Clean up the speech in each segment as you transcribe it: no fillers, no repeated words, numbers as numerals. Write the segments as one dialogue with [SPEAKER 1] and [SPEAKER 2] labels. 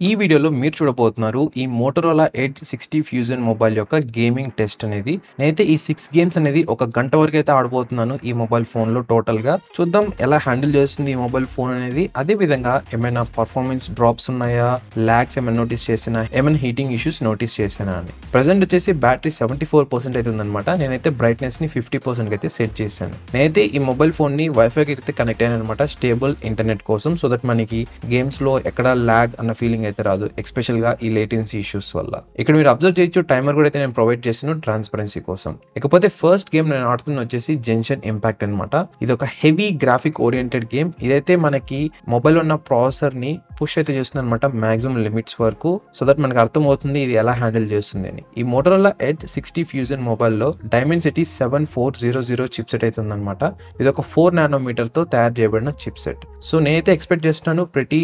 [SPEAKER 1] ఈ వీడియోలో మీరు చూడబోతున్నారు ఈ మోటరోలా ఎడ్జ్ 60 ఫ్యూజన్ మొబైల్ యొక్క గేమింగ్ టెస్ట్ అనేది. నేనైతే ఈ 6 గేమ్స్ అనేది ఒక గంట వరకు అయితే ఆడబోతున్నాను ఈ మొబైల్ ఫోన్లో టోటల్గా. చూద్దాం ఎలా హ్యాండిల్ చేస్తుంది ఈ మొబైల్ ఫోన్ అనేది. అదే విధంగా ఏమైనా పర్ఫార్మెన్స్ డ్రాప్స్ ఉన్నాయా, లాగ్స్ ఏమైనా నోటీస్ చేసినా, ఏమైనా హీటింగ్ ఇష్యూస్ నోటీస్ చేసినా అని. ప్రజెంట్ వచ్చేసి బ్యాటరీ 74% అయితే ఉందన్నమాట. నేనైతే బ్రైట్నెస్ ని 50% అయితే సెట్ చేశాను. నేనైతే ఈ మొబైల్ ఫోన్ ని వైఫైకి అయితే కనెక్ట్ అయ్యాను అనమాట, స్టేబుల్ ఇంటర్నెట్ కోసం. సో దట్ మనకి గేమ్స్ లో ఎక్కడ లాగ్ అన్న ఫీలింగ్ అయితే రాదు, ఎస్పెషల్ గా ఈ లేటెన్సీ ఇష్యూస్ వల్ల. ఇక్కడ మీరు అబ్జర్వ్ చేయొచ్చు, టైమర్ కూడా అయితే నేను ప్రొవైడ్ చేసాను ట్రాన్స్పరెన్సీ కోసం. ఇకపోతే ఫస్ట్ గేమ్ నేను ఆడుతున్న వచ్చేసి జెన్షన్ ఇంపాక్ట్ అనమాట. ఇది ఒక హెవీ గ్రాఫిక్ ఓరియంటెడ్ గేమ్. ఇదైతే మనకి మొబైల్ ఉన్న ప్రాసెసర్ ని పుష్ అయితే చేస్తుంది అనమాట మాక్సిమం లిమిట్స్ వరకు. సో దట్ మనకి అర్థమవుతుంది ఇది ఎలా హ్యాండిల్ చేస్తుంది అని. ఈ మోటరోలా ఎడ్జ్ 60 ఫ్యూజన్ మొబైల్లో డైమెన్సిటీ 7400 చిప్ సెట్ అయితే ఉందన్నమాట. ఇది ఒక 4 నానోమీటర్ తో తయారు చేయబడిన చిప్ సెట్. సో నేనైతే ఎక్స్పెక్ట్ చేస్తున్నాను ప్రతి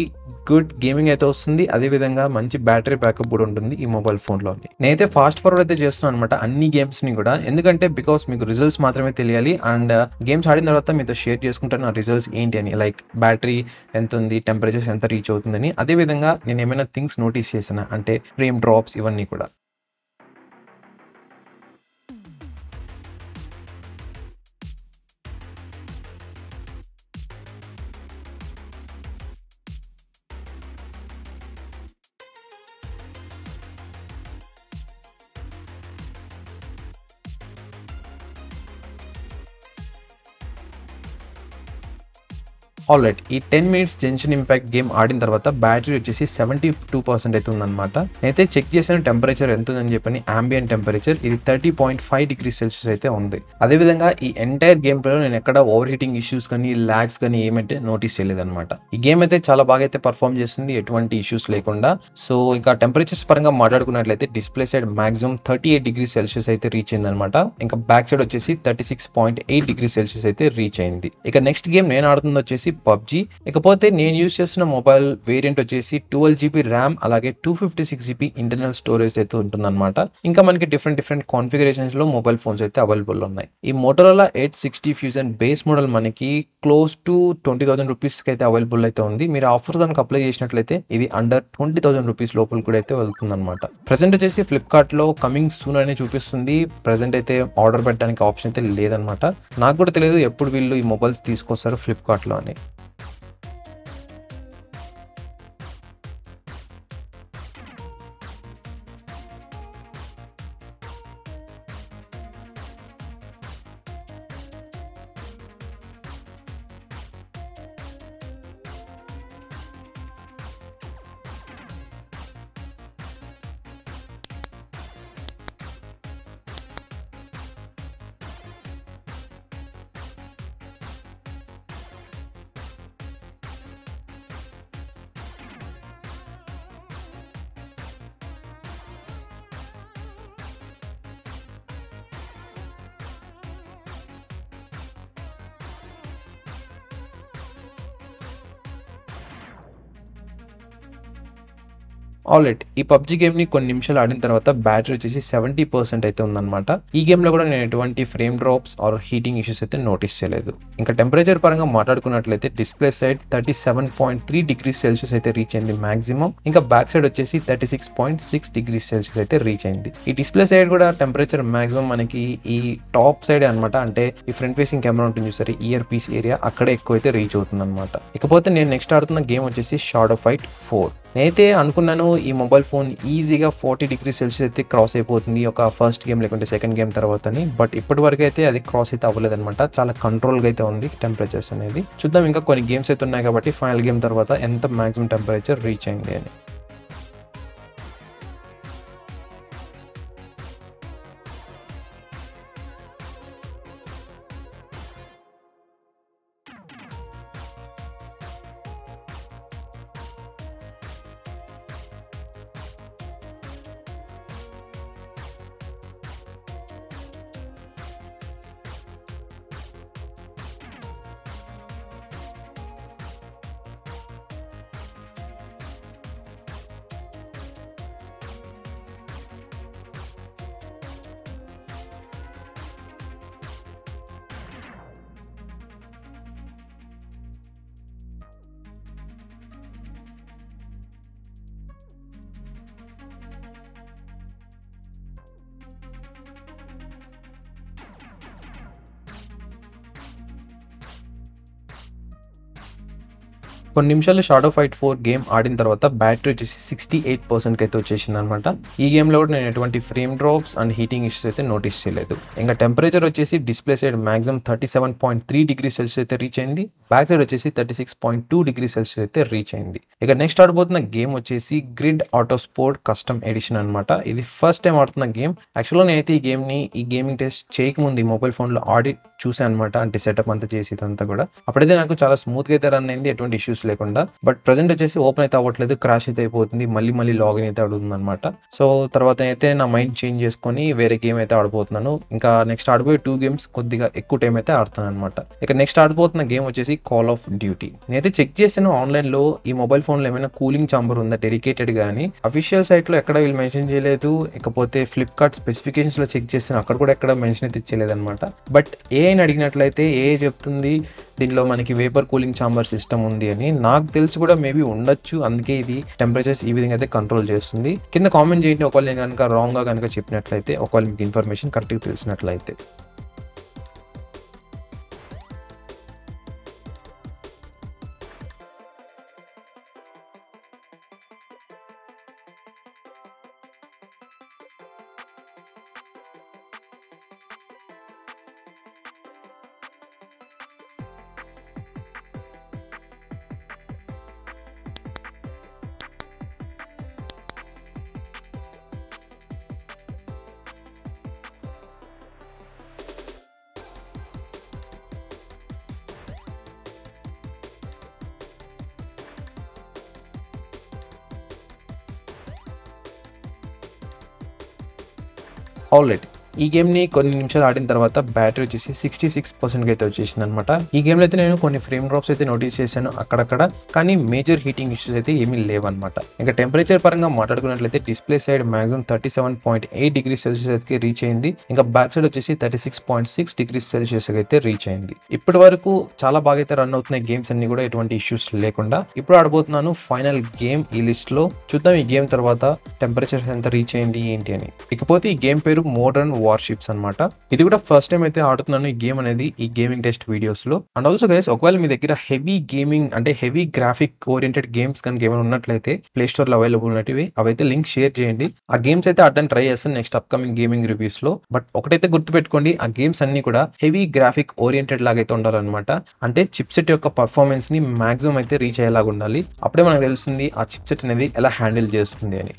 [SPEAKER 1] గుడ్ గేమింగ్ అయితే వస్తుంది, అదే విధంగా మంచి బ్యాటరీ బ్యాకప్ కూడా ఉంటుంది ఈ మొబైల్ ఫోన్లో. నేనైతే ఫాస్ట్ ఫార్వర్డ్ అయితే చేస్తున్నాను అనమాట అన్ని గేమ్స్ ని కూడా, ఎందుకంటే బికాస్ మీకు రిజల్ట్స్ మాత్రమే తెలియాలి. అండ్ గేమ్స్ ఆడిన తర్వాత మీతో షేర్ చేసుకుంటాను ఆ రిజల్ట్స్ ఏంటి అని, లైక్ బ్యాటరీ ఎంత ఉంది, టెంపరేచర్స్ ఎంత రీచ్ అవుతుందని. అదే విధంగా నేను ఏమైనా థింగ్స్ నోటీస్ చేసిన అంటే ఫ్రేమ్ డ్రాప్స్ ఇవన్నీ కూడా. ఆల్రైట్, ఈ 10 మినిట్స్ జెన్షన్ ఇంపాక్ట్ గేమ్ ఆడిన తర్వాత బ్యాటరీ వచ్చేసి 72% అయితే ఉందన్నమాట. నేనైతే చెక్ చేసిన టెంపరేచర్ ఎంత ఉందని చెప్పని, అంబియంట్ టెంపరేచర్ ఇది 30.5 డిగ్రీ సెల్సియస్ అయితే ఉంది. అదేవిధంగా ఈ ఎంటైర్ గేమ్ ప్లేలో నేను ఎక్కడ ఓవర్ హీటింగ్ ఇష్యూస్ కానీ లాగ్స్ కానీ ఏమైతే నోటీస్ చేయలేదన్నమాట. ఈ గేమ్ అయితే చాలా బాగా అయితే పర్ఫామ్ చేస్తుంది, ఎటువంటి ఇష్యూస్ లేకుండా. సో ఇంకా టెంపరేచర్స్ పరంగా మాట్లాడుకున్నట్లయితే display side maximum 38 degree Celsius అయితే రీచ్ అయింది అనమాట. ఇంకా బ్యాక్ సైడ్ వచ్చేసి 36.8 డిగ్రీ సెల్సియస్ అయితే రీచ్ అయింది. ఇక నెక్స్ట్ గేమ్ నేను ఆడుతుంది వచ్చేసి పబ్జీ. ఇకపోతే నేను యూస్ చేస్తున్న మొబైల్ వేరియంట్ వచ్చేసి 12 GB ర్యామ్ అలాగే 256 GB ఇంటర్నల్ స్టోరేజ్ అయితే ఉంటుందన్నమాట. ఇంకా మనకి డిఫరెంట్ కాన్ఫిగరేషన్స్ లో మొబైల్ ఫోన్స్ అయితే అవైలబుల్ ఉన్నాయి. ఈ Motorola edge 60 fusion base model మనకి క్లోజ్ టు 20,000 రూపీస్ కి అయితే అవైలబుల్ అయితే ఉంది. మీరు ఆఫర్ కనుక అప్లై చేసినట్లయితే ఇది అండర్ 20,000 రూపీస్ లోపల కూడా అయితే వెళ్తుంది అనమాట. ప్రెసెంట్ వచ్చేసి ఫ్లిప్కార్ట్ లో కమింగ్ సూన్ అని చూపిస్తుంది. ప్రెసెంట్ అయితే ఆర్డర్ పెట్టడానికి ఆప్షన్ అయితే లేదనమాట. నాకు కూడా తెలియదు ఎప్పుడు వీళ్ళు ఈ మొబైల్స్ తీసుకొస్తారు ఫ్లిప్కార్ట్ లో అని. ఆల్రైట్, ఈ పబ్జీ గేమ్ ని కొన్ని నిమిషాలు ఆడిన తర్వాత బ్యాటరీ వచ్చేసి 70% అయితే ఉందన్నమాట. ఈ గేమ్ లో కూడా నేను ఎటువంటి frame drops or heating issues అయితే నోటీస్ చేయలేదు. ఇంకా టెంపరేచర్ పరంగా మాట్లాడుకున్నట్లయితే డిస్ప్లే సైడ్ 37.3 డిగ్రీ సెల్సియస్ అయితే రీచ్ అయింది మాక్సిమం. ఇంకా బ్యాక్ సైడ్ వచ్చేసి 36.6 డిగ్రీ సెల్సియస్ అయితే రీచ్ అయింది. ఈ డిస్ప్లే సైడ్ కూడా టెంపరేచర్ మాక్సిమం మనకి ఈ టాప్ సైడ్ అనమాట, అంటే ఈ ఫ్రంట్ ఫేసింగ్ కెమెరా ఉంటుంది చూసారు, ఇయర్ పీస్ ఏరియా అక్కడ ఎక్కువ అయితే రీచ్ అవుతుంది అనమాట. ఇకపోతే నేను నెక్స్ట్ ఆడుతున్న గేమ్ వచ్చేసి షాడో ఫైట్ 4. నేనైతే అనుకున్నాను ఈ మొబైల్ ఫోన్ ఈజీగా 40 డిగ్రీ సెల్సియస్ అయితే క్రాస్ అయిపోతుంది ఒక ఫస్ట్ గేమ్ లేకుంటే సెకండ్ గేమ్ తర్వాత అని. బట్ ఇప్పటి వరకు అయితే అది క్రాస్ అయితే అవ్వలేదు అనమాట. చాలా కంట్రోల్గా అయితే ఉంది టెంపరేచర్స్ అనేది. చూద్దాం, ఇంకా కొన్ని గేమ్స్ అయితే ఉన్నాయి కాబట్టి ఫైనల్ గేమ్ తర్వాత ఎంత మాక్సిమం టెంపరేచర్ రీచ్ అయింది అని. కొన్ని నిమిషాలు షాడో ఫైట్ 4 గేమ్ ఆడిన తర్వాత బ్యాటరీ వచ్చేసి 68% అయితే వచ్చేసింది అనమాట. ఈ గేమ్లో కూడా నేను ఎటువంటి frame drops and heating issues అయితే నోటీస్ చేయలేదు. ఇంకా టెంపరేచర్ వచ్చేసి display side maximum 37.3 degree Celsius అయితే రీచ్ అయింది. బ్యాక్ సైడ్ వచ్చేసి 36.2 డిగ్రీ సెల్సియస్ అయితే రీచ్ అయింది. ఇక నెక్స్ట్ ఆడబోతున్న గేమ్ వచ్చేసి Grid Autosport custom edition అనమాట. ఇది ఫస్ట్ టైం ఆడుతున్న గేమ్. యాక్చువల్గా నేనైతే ఈ గేమింగ్ టెస్ట్ చేయకముందు ఈ మొబైల్ ఫోన్లో ఆడి చూసాను అనమాట. అంటే సెటప్ అంతా చేసి ఇదంతా కూడా అప్పుడైతే నాకు చాలా స్మూత్గా అయితే రన్ అయింది, ఎటువంటి ఇష్యూస్ లేకుండా. బట్ ప్రజెంట్ వచ్చేసి ఓపెన్ అయితే అవ్వట్లేదు, క్రాష్ అయితే అయిపోతుంది, మళ్ళీ లాగిన్ అయితే అడుగుతుంది అనమాట. సో తర్వాత అయితే నా మైండ్ చేంజ్ చేసుకొని వేరే గేమ్ అయితే ఆడిపోతున్నాను. ఇంకా నెక్స్ట్ ఆడిపోయే 2 గేమ్స్ కొద్దిగా ఎక్కువ టైం అయితే ఆడుతాను అనమాట. ఇక నెక్స్ట్ ఆడిపోతున్న గేమ్ వచ్చేసి కాల్ ఆఫ్ డ్యూటీ. నేనైతే చెక్ చేశాను ఆన్లైన్లో ఈ మొబైల్ ఫోన్లో ఏమైనా కూలింగ్ చాంబర్ ఉందా డెడికేటెడ్ గానీ అఫీషియల్ సైట్లో ఎక్కడ వీళ్ళు మెన్షన్ చేయలేదు. ఇకపోతే ఫ్లిప్కార్ట్ స్పెసిఫికేషన్స్ లో చెక్ చేస్తాను, అక్కడ కూడా ఎక్కడ మెన్షన్ అయితే ఇచ్చలేదన్నమాట. బట్ ఏఐని అడిగినట్లయితే ఏఐ చెప్తుంది దీనిలో మనకి వేపర్ కూలింగ్ చాంబర్ సిస్టమ్ ఉంది అని. నాకు తెలిసి కూడా మేబీ ఉండొచ్చు, అందుకే ఇది టెంపరేచర్స్ ఈ విధంగా అయితే కంట్రోల్ చేస్తుంది. కింద కామెంట్ చేయండి ఒకవేళ నేను కనుక రాంగ్ గా కనుక చెప్పినట్లయితే, ఒకవేళ మీకు ఇన్ఫర్మేషన్ కరెక్ట్గా తెలిసినట్లయితే. ఆల్రెడీ ఈ గేమ్ని కొన్ని నిమిషాలు ఆడిన తర్వాత బ్యాటరీ వచ్చేసి 66% అయితే వచ్చేసింది అనమాట. ఈ గేమ్లో అయితే నేను కొన్ని ఫ్రేమ్ డ్రాప్స్ అయితే నోటీస్ చేశాను అక్కడక్కడ, కానీ మేజర్ హీటింగ్ ఇష్యూస్ అయితే ఏమీ లేవన్నమాట. ఇంకా టెంపరేచర్ పరంగా మాట్లాడుకున్నట్లయితే display side maximum 37.8 degree Celsius అయితే రీచ్ అయింది. ఇంకా బ్యాక్ సైడ్ వచ్చేసి 36.6 డిగ్రీ సెల్సియస్ అయితే రీచ్ అయింది. ఇప్పటి వరకు చాలా బాగా అయితే రన్ అవుతున్నాయి గేమ్స్ అన్ని కూడా, ఎటువంటి ఇష్యూస్ లేకుండా. ఇప్పుడు ఆడబోతున్నాను ఫైనల్ గేమ్ ఈ లిస్ట్ లో. చూద్దాం ఈ గేమ్ తర్వాత టెంపరేచర్ ఎంత రీచ్ అయింది ఏంటి అని. ఇకపోతే ఈ గేమ్ పేరు మోడర్న్ వార్షిప్స్ అనమాట. ఇది కూడా ఫస్ట్ టైం అయితే ఆడుతున్నాను ఈ గేమ్ అనేది ఈ గేమింగ్ టెస్ట్ వీడియోస్ లో. అండ్ ఆల్సో గైస్, ఒకవేళ మీ దగ్గర హెవీ గేమింగ్ అంటే హెవీ గ్రాఫిక్ ఓరియంటెడ్ గేమ్స్ కనుక ఏమైనా ఉన్నట్లయితే ప్లే స్టోర్ లో అవైలబుల్ ఉన్నటివి అవైతే లింక్ షేర్ చేయండి. ఆ గేమ్స్ అయితే ఆడడానికి ట్రై చేస్తాను నెక్స్ట్ అప్కమింగ్ గేమింగ్ రివ్యూస్ లో. బట్ ఒకటైతే గుర్తుపెట్టుకోండి, ఆ గేమ్స్ అన్ని కూడా హెవీ గ్రాఫిక్ ఓరియంటెడ్ లాగా అయితే ఉండాలన్నమాట. అంటే చిప్సెట్ యొక్క పర్ఫార్మెన్స్ ని మాక్సిమం అయితే రీచ్ అయ్యేలాగా ఉండాలి. అప్పుడే మనకు తెలుస్తుంది ఆ చిప్సెట్ అనేది ఎలా హ్యాండిల్ చేస్తుంది అని.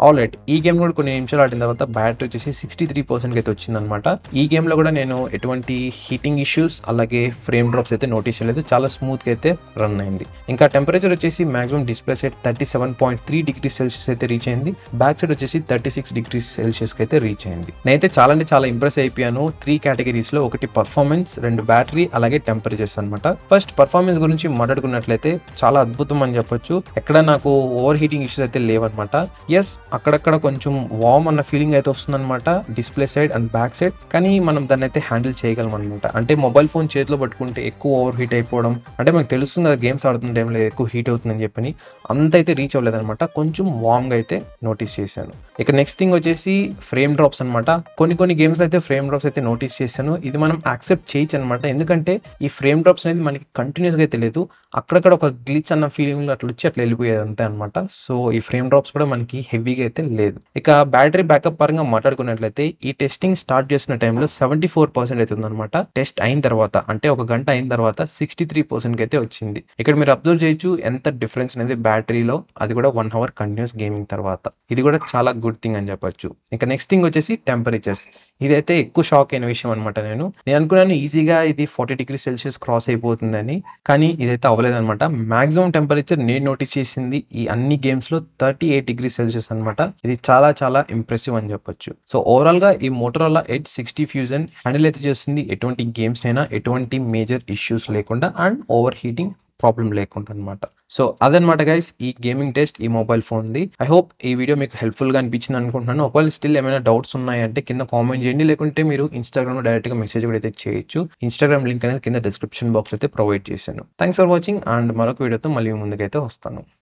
[SPEAKER 1] ఆల్రైట్, ఈ గేమ్ కూడా కొన్ని నిమిషాలు ఆడిన తర్వాత బ్యాటరీ వచ్చేసి 63% అయితే వచ్చిందనమాట. ఈ గేమ్లో కూడా నేను ఎటువంటి హీటింగ్ ఇష్యూస్ అలాగే ఫ్రేమ్ డ్రాప్స్ అయితే నోటీస్ చేయలేదు, చాలా స్మూత్గా అయితే రన్ అయింది. ఇంకా టెంపరేచర్ వచ్చేసి maximum display side 37.3 degree Celsius అయితే రీచ్ అయింది. బ్యాక్ సైడ్ వచ్చేసి 36 డిగ్రీ సెల్సియస్ అయితే రీచ్ అయింది. నేనైతే చాలా అంటే చాలా ఇంప్రెస్ అయిపోయాను 3 కేటగిరీస్ లో. ఒకటి పర్ఫార్మెన్స్, 2 బ్యాటరీ, అలాగే టెంపరేచర్స్ అనమాట. ఫస్ట్ పర్ఫార్మెన్స్ గురించి మాట్లాడుకున్నట్లయితే చాలా అద్భుతం అని చెప్పొచ్చు. ఎక్కడ నాకు ఓవర్ హీటింగ్ ఇష్యూస్ అయితే లేవన్నమాట. ఎస్, అక్కడక్కడ కొంచెం వార్మ్ అన్న ఫీలింగ్ అయితే వస్తుందన్నమాట display side and back side. కానీ మనం దాన్ని అయితే హ్యాండిల్ చేయగలం అనమాట. అంటే మొబైల్ ఫోన్ చేతిలో పట్టుకుంటే ఎక్కువ ఓవర్ హీట్ అయిపోవడం, అంటే మనకు తెలుస్తుంది కదా గేమ్స్ ఆడుతున్న టైంలో ఎక్కువ హీట్ అవుతుందని చెప్పని, అంత అయితే రీచ్ అవ్వలేదన్నమాట. కొంచెం వార్మ్గా అయితే నోటీస్ చేశాను. ఇక నెక్స్ట్ థింగ్ వచ్చేసి ఫ్రేమ్ డ్రాప్స్ అనమాట. కొన్ని గేమ్స్లో అయితే ఫ్రేమ్ డ్రాప్స్ అయితే నోటీస్ చేశాను. ఇది మనం యాక్సెప్ట్ చేయొచ్చు అనమాట. ఎందుకంటే ఈ ఫ్రేమ్ డ్రాప్స్ అనేది మనకి కంటిన్యూస్గా అయితే లేదు, అక్కడక్కడ ఒక గ్లిచ్ అన్న ఫీలింగ్ అట్లా వచ్చి అట్లా వెళ్ళిపోయేది అంతే అనమాట. సో ఈ ఫ్రేమ్ డ్రాప్స్ కూడా మనకి హెవీగా అయితే లేదు. ఇక బ్యాటరీ బ్యాకప్ పరంగా మాట్లాడుకున్నట్లయితే ఈ టెస్టింగ్ స్టార్ట్ చేసిన టైంలో 74% అయితే ఉందన్నమాట. టెస్ట్ అయిన తర్వాత అంటే ఒక గంట అయిన తర్వాత 63% అయితే వచ్చింది. ఇక్కడ మీరు అబ్జర్వ్ చేయొచ్చు ఎంత డిఫరెన్స్ అనేది బ్యాటరీలో, అది కూడా 1 అవర్ కంటిన్యూస్ గేమింగ్ తర్వాత. ఇది కూడా చాలా గుడ్ థింగ్ అని చెప్పొచ్చు. ఇక నెక్స్ట్ థింగ్ వచ్చేసి టెంపరేచర్స్. ఇదైతే ఎక్కువ షాక్ అయిన విషయం అనమాట. నేను అనుకున్నాను ఈజీగా ఇది 40°C క్రాస్ అయిపోతుందని, కానీ ఇదైతే అవ్వలేదన్నమాట. మాక్సిమం టెంపరేచర్ నేను నోటీస్ చేసింది ఈ అన్ని గేమ్స్ లో 38°C అనమాట. ఇది చాలా చాలా ఇంప్రెసివ్ అని చెప్పొచ్చు. సో ఓవరాల్ గా ఈ మోటరోలా ఎడ్జ్ 60 ఫ్యూజన్ హ్యాండిల్ అయితే చేస్తుంది ఎటువంటి గేమ్స్ అయినా ఎటువంటి మేజర్ ఇష్యూస్ లేకుండా అండ్ ఓవర్ హీటింగ్ ప్రాబ్లం లేకుండా అనమాట. సో అదనమాట గైస్ ఈ గేమింగ్ టెస్ట్ ఈ మొబైల్ ఫోన్ది. ఐ హోప్ ఈ వీడియో మీకు హెల్ప్ఫుల్గా అనిపించింది అనుకుంటున్నాను. ఒకవేళ స్టిల్ ఏమైనా డౌట్స్ ఉన్నాయంటే కింద కామెంట్ చేయండి, లేకుంటే మీరు ఇన్స్టాగ్రామ్లో డైరెక్ట్గా మెసేజ్ కూడా అయితే చేయొచ్చు. ఇన్స్టాగ్రామ్ లింక్ అనేది కింద డిస్క్రిప్షన్ బాక్స్ అయితే ప్రొవైడ్ చేశాను. థ్యాంక్స్ ఫర్ వాచింగ్ అండ్ మరొక వీడియోతో మళ్ళీ ముందుకైతే వస్తాను.